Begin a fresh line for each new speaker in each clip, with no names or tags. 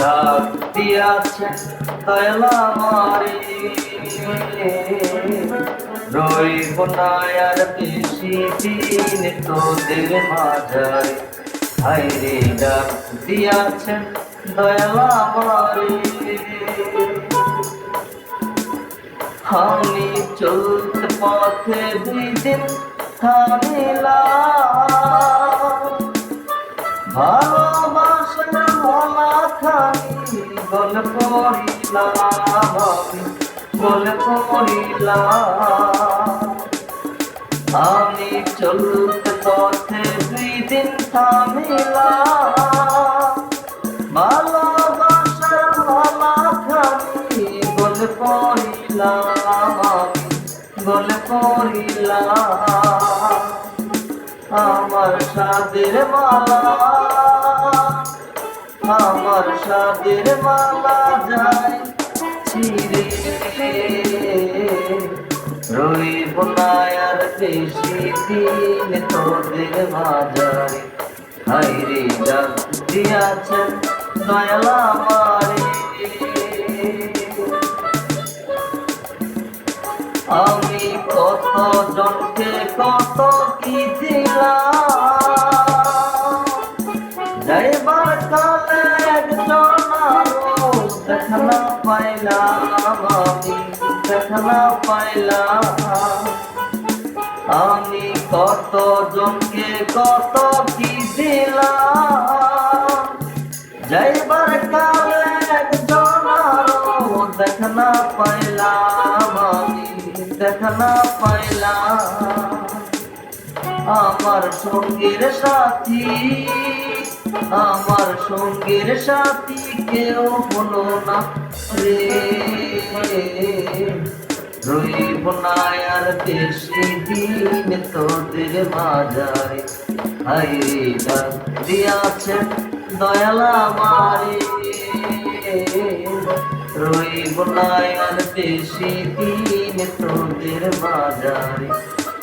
ডাক দিয়াছেন দয়াল আমারে, রইব না আর বেশি দিন তোদের মাঝারে। হায়রে ডাক দিয়াছেন দয়াল আমারে, আমি চলতে পথে দুই দিন থামিলাম, ভালোবাসার মালা খানি গল করিলাম, আমি গল করিলাম। আমি চলতে পথে দুই দিন থামিলাম, ভালোবাসার মালা খানি গল করিলাম, আমি গল করিলাম। আমার সাদের মালা, আমার সাদের মালা যায় ছিঁড়ে, রইব না আর বেশি দিন তোদের মাঝারে। হায়রে ডাক দিয়াছেন দয়াল আমারে, আমি কত জনকে কত কি দিলাম, যাইবার কালে একজন আরো দেখা না পাইলাম, আমি দেখা না পাইলাম। আমি কত জনকে কত কি দিলাম, যাইবার কালে একজন আরো দেখা না পাইলাম, আমি দেখা না পাইলাম। আমার সঙ্গীর সাথী, আমার সঙ্গীর সাথী কেউ হলো না রে, রইব না আর বেশি দিন তোদের মাঝারে। হায়রে ডাক দিয়াছেন দয়াল আমারে, রইব না আর বেশি দিন তোদের মাঝারে।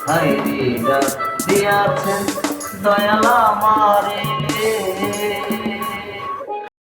হায়রে ডাক দিয়াছেন দয়াল আমারে।